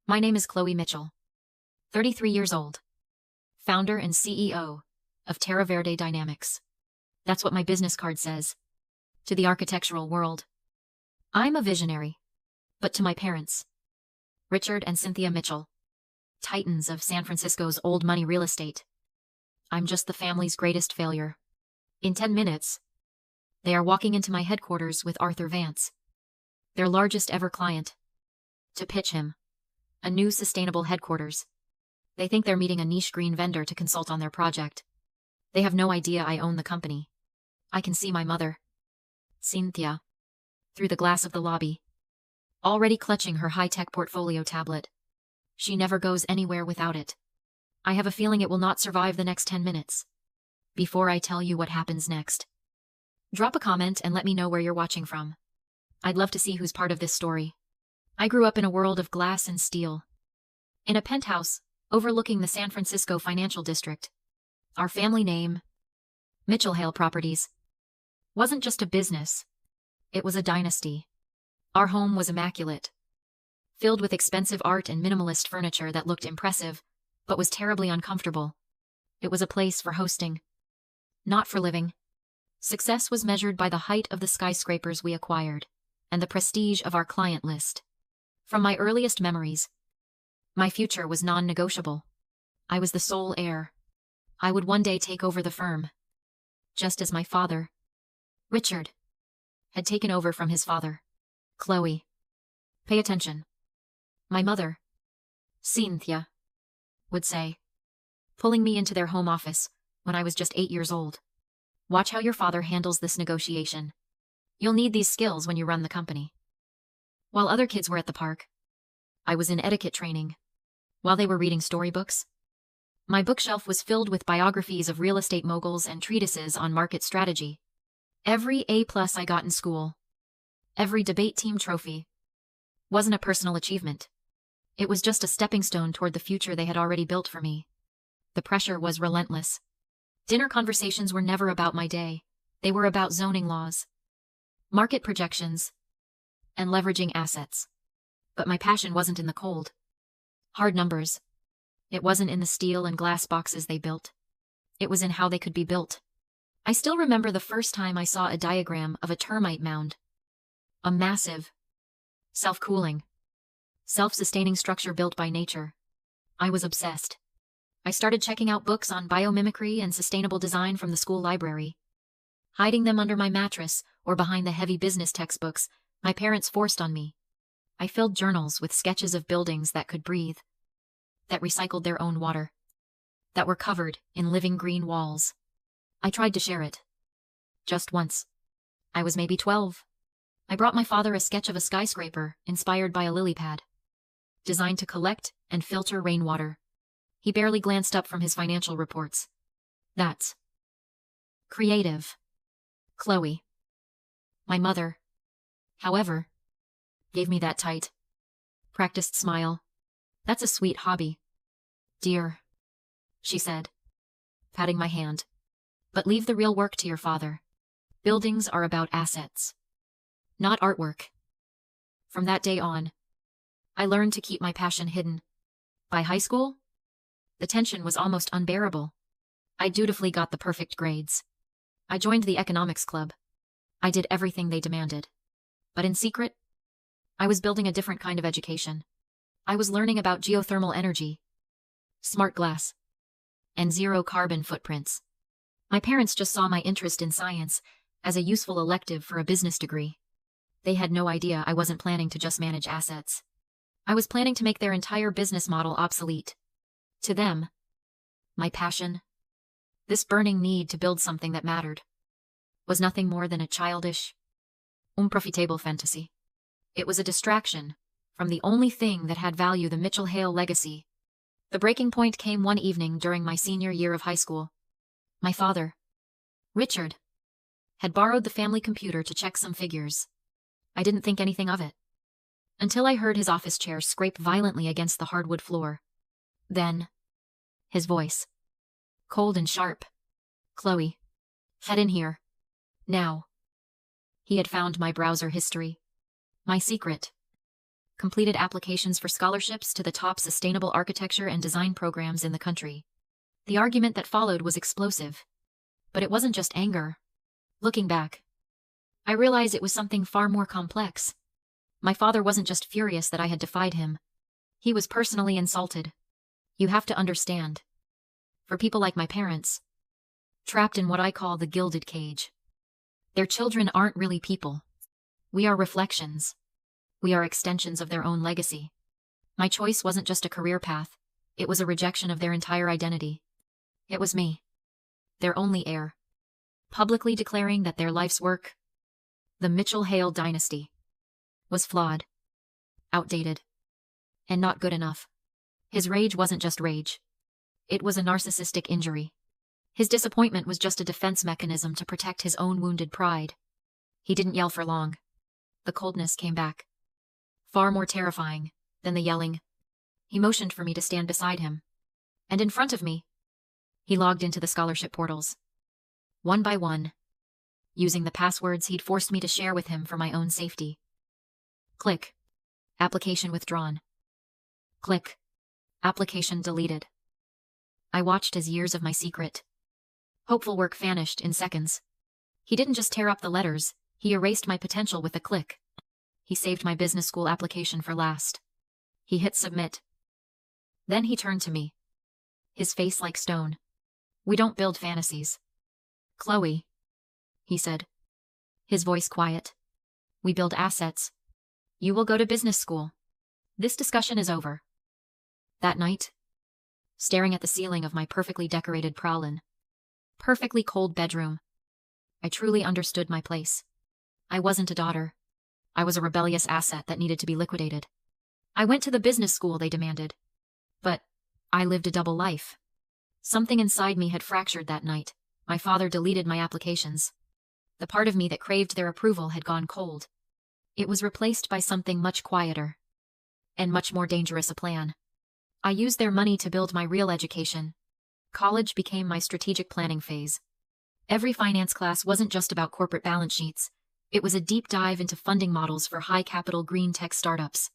My name is Chloe Mitchell, 33 years old, founder and CEO of Terra Verde Dynamics. That's what my business card says. To the architectural world, I'm a visionary. But to my parents, Richard and Cynthia Mitchell, titans of San Francisco's old money real estate, I'm just the family's greatest failure. In 10 minutes, they are walking into my headquarters with Arthur Vance, their largest ever client, to pitch him a new sustainable headquarters. They think they're meeting a niche green vendor to consult on their project. They have no idea I own the company. I can see my mother, Cynthia, through the glass of the lobby, already clutching her high-tech portfolio tablet. She never goes anywhere without it. I have a feeling it will not survive the next 10 minutes. Before I tell you what happens next, drop a comment and let me know where you're watching from. I'd love to see who's part of this story. I grew up in a world of glass and steel, in a penthouse overlooking the San Francisco financial district. Our family name, Mitchell Hale Properties, wasn't just a business. It was a dynasty. Our home was immaculate, filled with expensive art and minimalist furniture that looked impressive, but was terribly uncomfortable. It was a place for hosting, not for living. Success was measured by the height of the skyscrapers we acquired, and the prestige of our client list. From my earliest memories, my future was non-negotiable. I was the sole heir. I would one day take over the firm, just as my father, Richard, had taken over from his father. Chloe, pay attention. My mother, Cynthia, would say, pulling me into their home office when I was just 8 years old. Watch how your father handles this negotiation. You'll need these skills when you run the company. While other kids were at the park, I was in etiquette training. While they were reading storybooks, my bookshelf was filled with biographies of real estate moguls and treatises on market strategy. Every A+ I got in school, every debate team trophy, wasn't a personal achievement. It was just a stepping stone toward the future they had already built for me. The pressure was relentless. Dinner conversations were never about my day. They were about zoning laws, market projections, and leveraging assets. But my passion wasn't in the cold, hard numbers. It wasn't in the steel and glass boxes they built. It was in how they could be built. I still remember the first time I saw a diagram of a termite mound. A massive, self-cooling, self-sustaining structure built by nature. I was obsessed. I started checking out books on biomimicry and sustainable design from the school library. Hiding them under my mattress or behind the heavy business textbooks my parents forced on me, I filled journals with sketches of buildings that could breathe, that recycled their own water, that were covered in living green walls. I tried to share it. Just once. I was maybe 12. I brought my father a sketch of a skyscraper inspired by a lily pad, designed to collect and filter rainwater. He barely glanced up from his financial reports. That's creative, Chloe. My mother, however, gave me that tight, practiced smile. That's a sweet hobby, dear, she said, patting my hand. But leave the real work to your father. Buildings are about assets, not artwork. From that day on, I learned to keep my passion hidden. By high school, the tension was almost unbearable. I dutifully got the perfect grades. I joined the economics club. I did everything they demanded. But in secret, I was building a different kind of education. I was learning about geothermal energy, smart glass, and zero carbon footprints. My parents just saw my interest in science as a useful elective for a business degree. They had no idea I wasn't planning to just manage assets. I was planning to make their entire business model obsolete. To them, my passion, this burning need to build something that mattered, was nothing more than a childish, unprofitable fantasy. It was a distraction from the only thing that had value, the Mitchell Hale legacy. The breaking point came one evening during my senior year of high school. My father, Richard, had borrowed the family computer to check some figures. I didn't think anything of it, until I heard his office chair scrape violently against the hardwood floor. Then, his voice, cold and sharp. Chloe, head in here. Now. He had found my browser history, my secret completed applications for scholarships to the top sustainable architecture and design programs in the country. The argument that followed was explosive. But it wasn't just anger. Looking back, I realized it was something far more complex. My father wasn't just furious that I had defied him. He was personally insulted. You have to understand. For people like my parents, trapped in what I call the gilded cage, their children aren't really people. We are reflections. We are extensions of their own legacy. My choice wasn't just a career path. It was a rejection of their entire identity. It was me, their only heir, publicly declaring that their life's work, the Mitchell-Hale dynasty, was flawed, outdated, and not good enough. His rage wasn't just rage. It was a narcissistic injury. His disappointment was just a defense mechanism to protect his own wounded pride. He didn't yell for long. The coldness came back, far more terrifying than the yelling. He motioned for me to stand beside him. And in front of me, he logged into the scholarship portals, one by one, using the passwords he'd forced me to share with him for my own safety. Click. Application withdrawn. Click. Application deleted. I watched as years of my secret, hopeful work vanished in seconds. He didn't just tear up the letters, he erased my potential with a click. He saved my business school application for last. He hit submit. Then he turned to me, his face like stone. We don't build fantasies, Chloe, he said, his voice quiet. We build assets. You will go to business school. This discussion is over. That night, staring at the ceiling of my perfectly decorated prowlin, perfectly cold bedroom, I truly understood my place. I wasn't a daughter. I was a rebellious asset that needed to be liquidated. I went to the business school they demanded. But I lived a double life. Something inside me had fractured that night. My father deleted my applications. The part of me that craved their approval had gone cold. It was replaced by something much quieter and much more dangerous a plan. I used their money to build my real education. College became my strategic planning phase. Every finance class wasn't just about corporate balance sheets. It was a deep dive into funding models for high-capital green tech startups.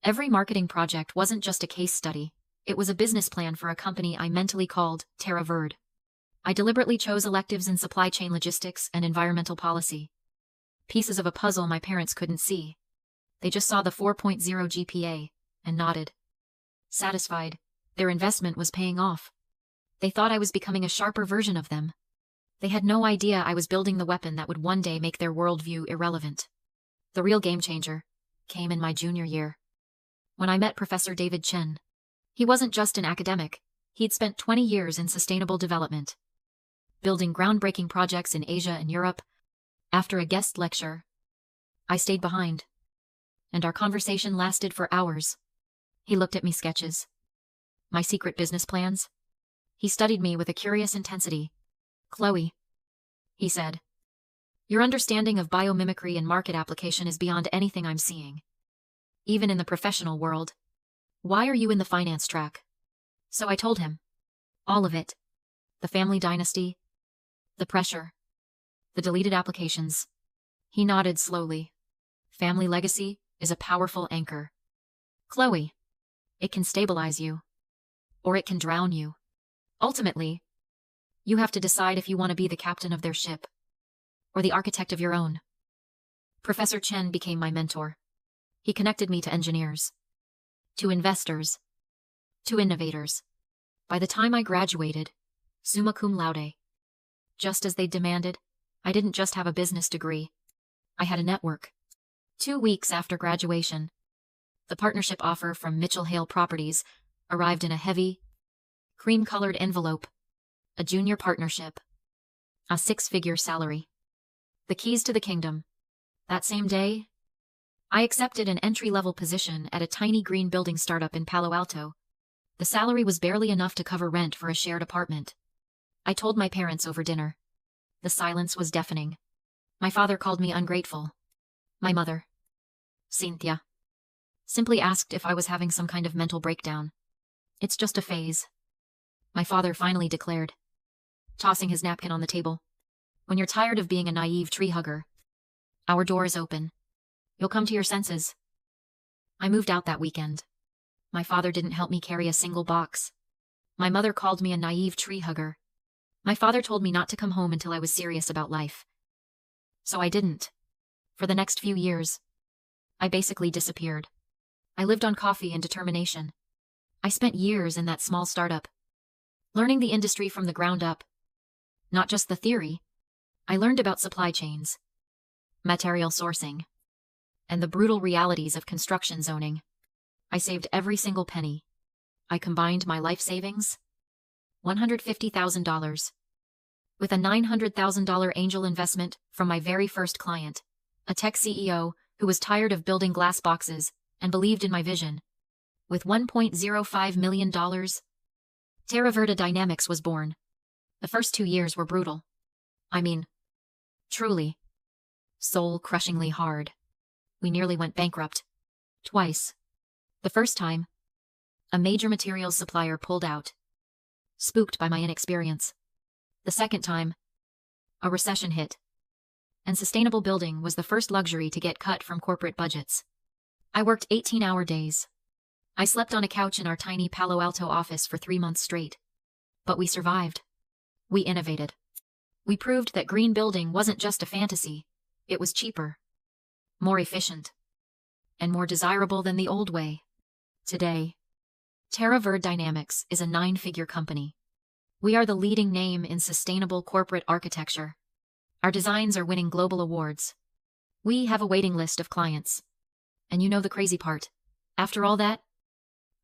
Every marketing project wasn't just a case study. It was a business plan for a company I mentally called Terra Verde. I deliberately chose electives in supply chain logistics and environmental policy. Pieces of a puzzle my parents couldn't see. They just saw the 4.0 GPA and nodded. Satisfied, their investment was paying off. They thought I was becoming a sharper version of them. They had no idea I was building the weapon that would one day make their worldview irrelevant. The real game changer came in my junior year, when I met Professor David Chen. He wasn't just an academic. He'd spent 20 years in sustainable development, building groundbreaking projects in Asia and Europe. After a guest lecture, I stayed behind, and our conversation lasted for hours. He looked at me sketches, my secret business plans. He studied me with a curious intensity. Chloe, he said, your understanding of biomimicry and market application is beyond anything I'm seeing. Even in the professional world. Why are you in the finance track? So I told him. All of it. The family dynasty. The pressure. The deleted applications. He nodded slowly. Family legacy is a powerful anchor. Chloe, it can stabilize you. Or it can drown you. Ultimately, you have to decide if you want to be the captain of their ship, or the architect of your own. Professor Chen became my mentor. He connected me to engineers, to investors, to innovators. By the time I graduated, summa cum laude, just as they demanded, I didn't just have a business degree. I had a network. 2 weeks after graduation, the partnership offer from Mitchell-Hale Properties arrived in a heavy, cream-colored envelope. A junior partnership. A 6-figure salary. The keys to the kingdom. That same day, I accepted an entry-level position at a tiny green building startup in Palo Alto. The salary was barely enough to cover rent for a shared apartment. I told my parents over dinner. The silence was deafening. My father called me ungrateful. My mother, Cynthia, simply asked if I was having some kind of mental breakdown. It's just a phase. My father finally declared, tossing his napkin on the table. When you're tired of being a naive tree hugger, our door is open. You'll come to your senses. I moved out that weekend. My father didn't help me carry a single box. My mother called me a naive tree hugger. My father told me not to come home until I was serious about life. So I didn't. For the next few years, I basically disappeared. I lived on coffee and determination. I spent years in that small startup, learning the industry from the ground up. Not just the theory. I learned about supply chains, material sourcing, and the brutal realities of construction zoning. I saved every single penny. I combined my life savings, $150,000, with a $900,000 angel investment from my very first client, a tech CEO who was tired of building glass boxes and believed in my vision. With $1.05 million, Terra Verde Dynamics was born. The first 2 years were brutal. I mean, truly, soul-crushingly hard. We nearly went bankrupt. Twice. The first time, a major materials supplier pulled out, spooked by my inexperience. The second time, a recession hit, and sustainable building was the first luxury to get cut from corporate budgets. I worked 18-hour days. I slept on a couch in our tiny Palo Alto office for 3 months straight. But we survived. We innovated. We proved that green building wasn't just a fantasy, it was cheaper, more efficient, and more desirable than the old way. Today, Terra Verde Dynamics is a 9-figure company. We are the leading name in sustainable corporate architecture. Our designs are winning global awards. We have a waiting list of clients. And you know the crazy part. After all that,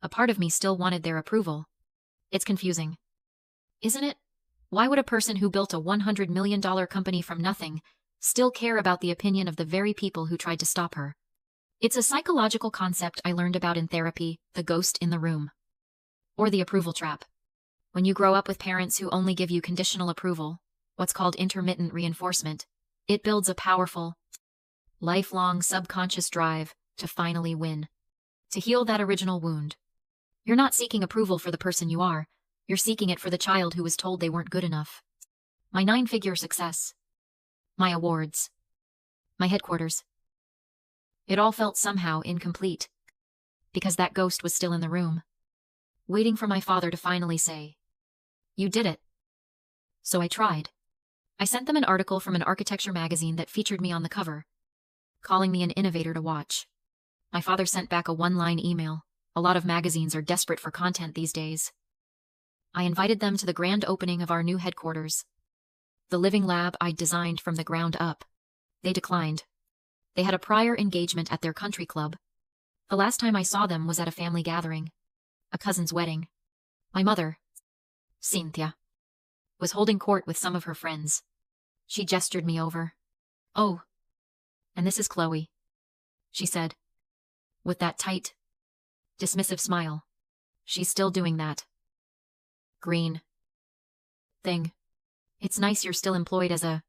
a part of me still wanted their approval. It's confusing, isn't it? Why would a person who built a $100 million company from nothing still care about the opinion of the very people who tried to stop her? It's a psychological concept I learned about in therapy, the ghost in the room. Or the approval trap. When you grow up with parents who only give you conditional approval, what's called intermittent reinforcement, it builds a powerful, lifelong subconscious drive to finally win. To heal that original wound. You're not seeking approval for the person you are, you're seeking it for the child who was told they weren't good enough. My 9-figure success. My awards. My headquarters. It all felt somehow incomplete. Because that ghost was still in the room. Waiting for my father to finally say, "You did it." So I tried. I sent them an article from an architecture magazine that featured me on the cover, calling me an innovator to watch. My father sent back a 1-line email. A lot of magazines are desperate for content these days. I invited them to the grand opening of our new headquarters. The living lab I'd designed from the ground up. They declined. They had a prior engagement at their country club. The last time I saw them was at a family gathering. A cousin's wedding. My mother, Cynthia, was holding court with some of her friends. She gestured me over. "Oh, and this is Chloe," she said, with that tight, dismissive smile. "She's still doing that green thing. It's nice you're still employed as a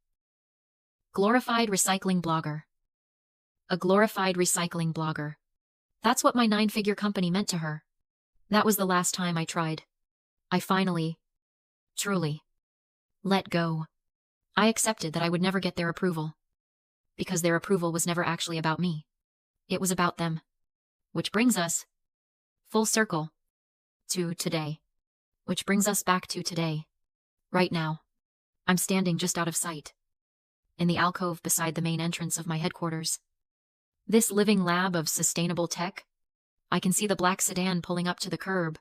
glorified recycling blogger." A glorified recycling blogger. That's what my 9-figure company meant to her. That was the last time I tried. I finally, truly, let go. I accepted that I would never get their approval. Because their approval was never actually about me. It was about them. Which brings us full circle to today. Which brings us back to today. Right now, I'm standing just out of sight, in the alcove beside the main entrance of my headquarters. This living lab of sustainable tech. I can see the black sedan pulling up to the curb.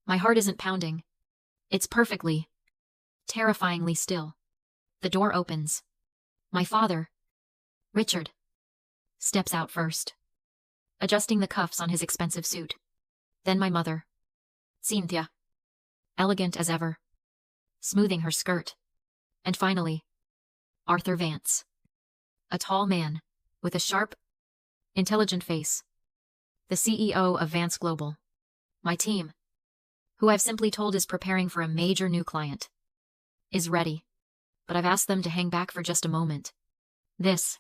My heart isn't pounding. It's perfectly, terrifyingly still. The door opens. My father, Richard, steps out first, adjusting the cuffs on his expensive suit. Then my mother, Cynthia, elegant as ever, smoothing her skirt. And finally, Arthur Vance, a tall man with a sharp, intelligent face. The CEO of Vance Global. My team, who I've simply told is preparing for a major new client, is ready, but I've asked them to hang back for just a moment. This,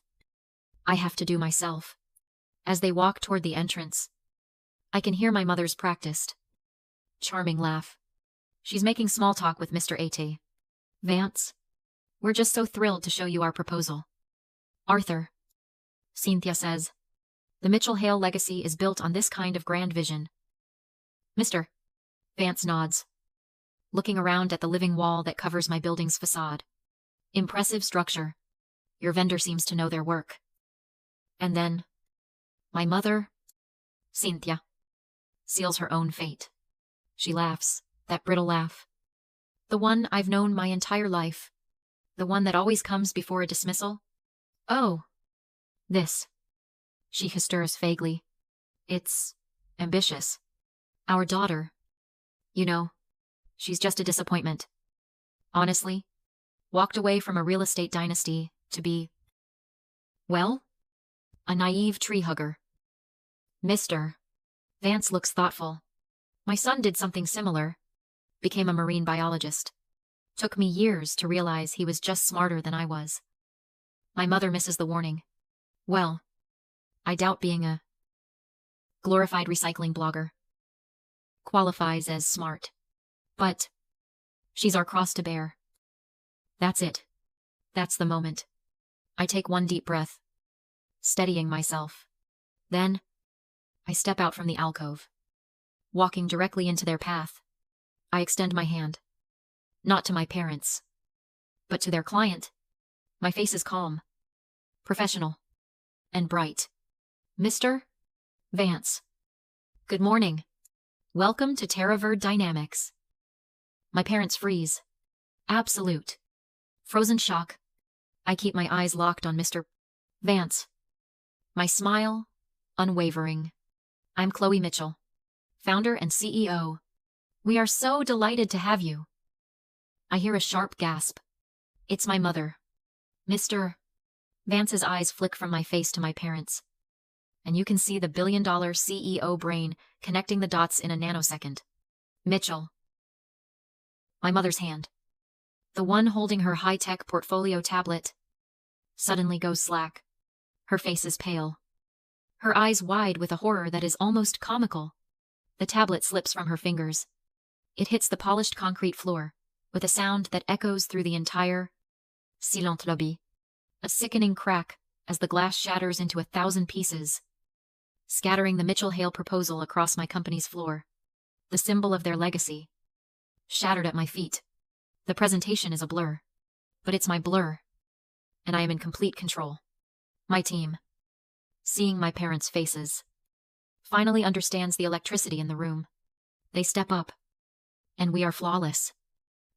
I have to do myself. As they walk toward the entrance, I can hear my mother's practiced, charming laugh. She's making small talk with Mr. Ate. "Vance, we're just so thrilled to show you our proposal." "Arthur," Cynthia says, The Mitchell Hale legacy is built on this kind of grand vision. Mr. Vance nods, looking around at the living wall that covers my building's facade. Impressive structure. Your vendor seems to know their work. And then, my mother, Cynthia, seals her own fate. She laughs, that brittle laugh. The one I've known my entire life. The one that always comes before a dismissal. Oh, this. She stirs vaguely. It's ambitious. Our daughter. You know, she's just a disappointment. Honestly, walked away from a real estate dynasty to be, well, a naive tree hugger. Mr. Vance looks thoughtful. My son did something similar. Became a marine biologist. Took me years to realize he was just smarter than I was. My mother misses the warning. Well, I doubt being a glorified recycling blogger qualifies as smart. But she's our cross to bear. That's it. That's the moment. I take one deep breath, steadying myself. Then, I step out from the alcove. Walking directly into their path, I extend my hand. Not to my parents, but to their client. My face is calm, professional, and bright. Mr. Vance. Good morning. Welcome to TerraVerde Dynamics. My parents freeze. Absolute. Frozen shock. I keep my eyes locked on Mr. Vance. My smile, unwavering. I'm Chloe Mitchell, founder and CEO. We are so delighted to have you. I hear a sharp gasp. It's my mother. Mr. Vance's eyes flick from my face to my parents. And you can see the billion-dollar CEO brain connecting the dots in a nanosecond. Mitchell. My mother's hand, the one holding her high-tech portfolio tablet, suddenly goes slack. Her face is pale. Her eyes wide with a horror that is almost comical. The tablet slips from her fingers. It hits the polished concrete floor, with a sound that echoes through the entire silent lobby. A sickening crack as the glass shatters into 1,000 pieces, scattering the Mitchell Hale proposal across my company's floor. The symbol of their legacy. Shattered at my feet. The presentation is a blur. But it's my blur. And I am in complete control. My team, seeing my parents' faces, finally understands the electricity in the room. They step up. And we are flawless.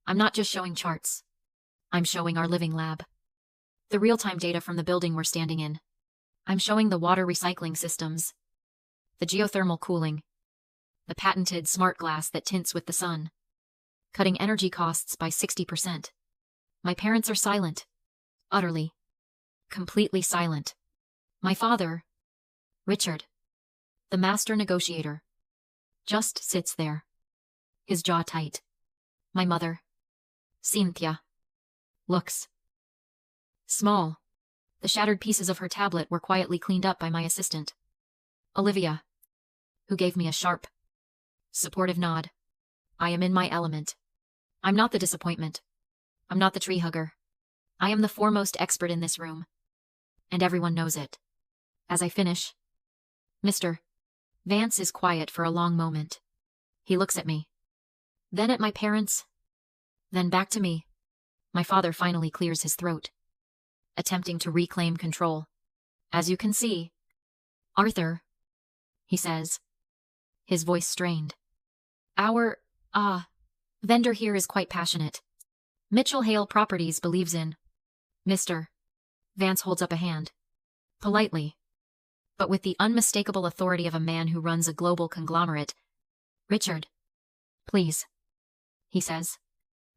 I'm not just showing charts. I'm showing our living lab. The real-time data from the building we're standing in. I'm showing the water recycling systems, the geothermal cooling, the patented smart glass that tints with the sun, cutting energy costs by 60%. My parents are silent. Utterly. Completely silent. My father, Richard, the master negotiator, just sits there, his jaw tight. My mother, Cynthia, looks small. The shattered pieces of her tablet were quietly cleaned up by my assistant, Olivia, who gave me a sharp, supportive nod. I am in my element. I'm not the disappointment. I'm not the tree hugger. I am the foremost expert in this room. And everyone knows it. As I finish, Mr. Vance is quiet for a long moment. He looks at me. Then at my parents. Then back to me. My father finally clears his throat, attempting to reclaim control. As you can see, Arthur, he says, his voice strained. Our, vendor here is quite passionate. Mitchell Hale Properties believes in. Mr. Vance holds up a hand. Politely, but with the unmistakable authority of a man who runs a global conglomerate. Richard, please, he says.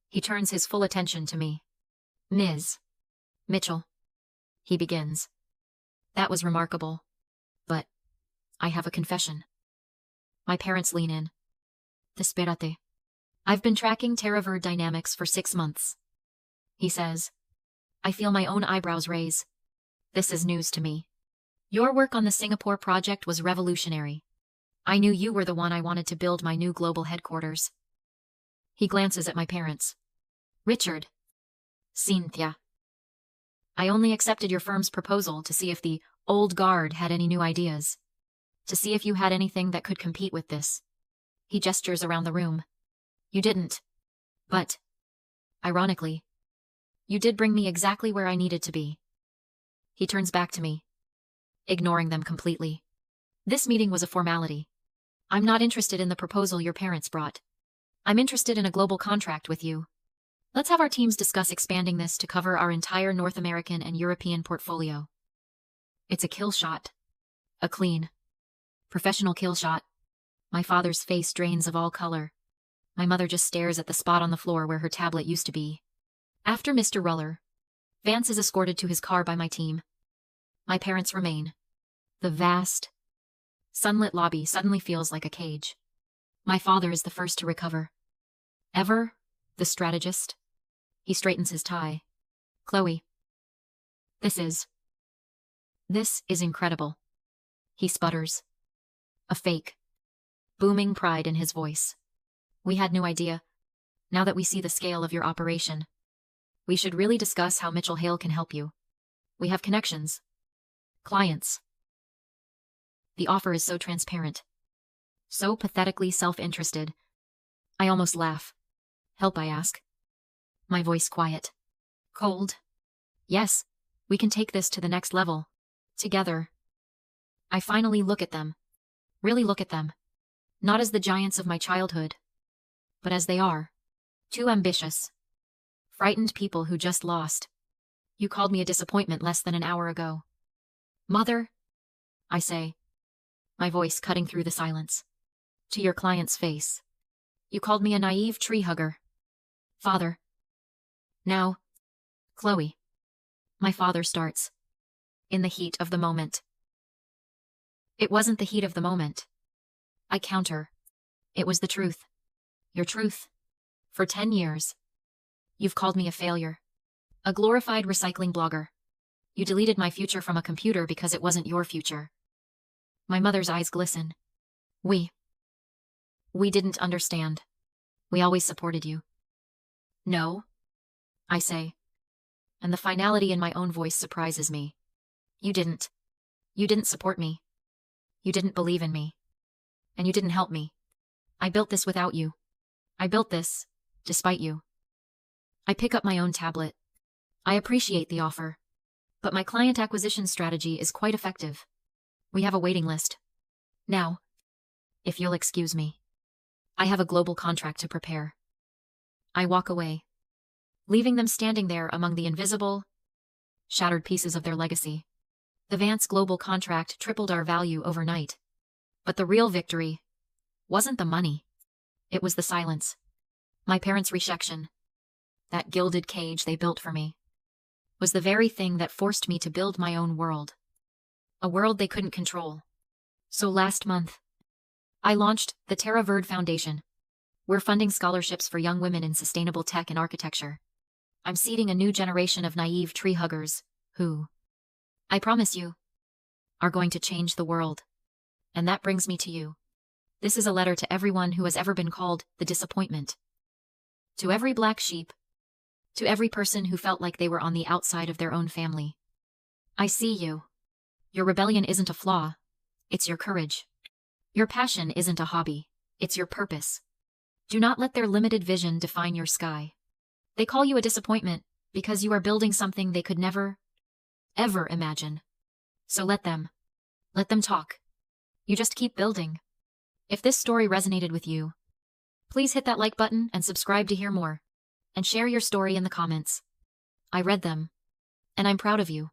He turns his full attention to me. Ms. Mitchell, he begins. That was remarkable. But I have a confession. My parents lean in. Desperate. I've been tracking TerraVerde Dynamics for 6 months. He says. I feel my own eyebrows raise. This is news to me. Your work on the Singapore project was revolutionary. I knew you were the one I wanted to build my new global headquarters. He glances at my parents. Richard. Cynthia. I only accepted your firm's proposal to see if the old guard had any new ideas. To see if you had anything that could compete with this. He gestures around the room. You didn't. But, ironically, you did bring me exactly where I needed to be. He turns back to me, ignoring them completely. This meeting was a formality. I'm not interested in the proposal your parents brought. I'm interested in a global contract with you. Let's have our teams discuss expanding this to cover our entire North American and European portfolio. It's a kill shot. A clean, professional kill shot. My father's face drains of all color. My mother just stares at the spot on the floor where her tablet used to be. After Mr. Ruller, Vance is escorted to his car by my team. My parents remain. The vast, sunlit lobby suddenly feels like a cage. My father is the first to recover. Ever, the strategist. He straightens his tie. Chloe. This is incredible. He sputters. A fake, booming pride in his voice. We had no idea. Now that we see the scale of your operation, we should really discuss how Mitchell Hale can help you. We have connections. Clients. The offer is so transparent. So pathetically self-interested. I almost laugh. Help, I ask. My voice quiet. Cold. Yes, we can take this to the next level. Together. I finally look at them. Really look at them. Not as the giants of my childhood, but as they are. Two ambitious, frightened people who just lost. You called me a disappointment less than an hour ago. Mother, I say, my voice cutting through the silence. To your client's face. You called me a naive tree hugger. Father. Now, Chloe. My father starts. In the heat of the moment. It wasn't the heat of the moment. I counter. It was the truth. Your truth. For 10 years. You've called me a failure. A glorified recycling blogger. You deleted my future from a computer because it wasn't your future. My mother's eyes glisten. We didn't understand. We always supported you. No, I say. And the finality in my own voice surprises me. You didn't. You didn't support me. You didn't believe in me. And you didn't help me. I built this without you. I built this, despite you. I pick up my own tablet. I appreciate the offer. But my client acquisition strategy is quite effective. We have a waiting list. Now, if you'll excuse me, I have a global contract to prepare. I walk away, leaving them standing there among the invisible, shattered pieces of their legacy. The Vance global contract tripled our value overnight. But the real victory wasn't the money. It was the silence. My parents' rejection, that gilded cage they built for me, was the very thing that forced me to build my own world. A world they couldn't control. So last month, I launched the Terra Verde Foundation. We're funding scholarships for young women in sustainable tech and architecture. I'm seeding a new generation of naive tree huggers who, I promise you, are going to change the world. And that brings me to you. This is a letter to everyone who has ever been called the disappointment. To every black sheep. To every person who felt like they were on the outside of their own family. I see you. Your rebellion isn't a flaw. It's your courage. Your passion isn't a hobby. It's your purpose. Do not let their limited vision define your sky. They call you a disappointment because you are building something they could never, ever imagine. So let them talk. You just keep building. If this story resonated with you, please hit that like button and subscribe to hear more. And share your story in the comments. I read them. And I'm proud of you.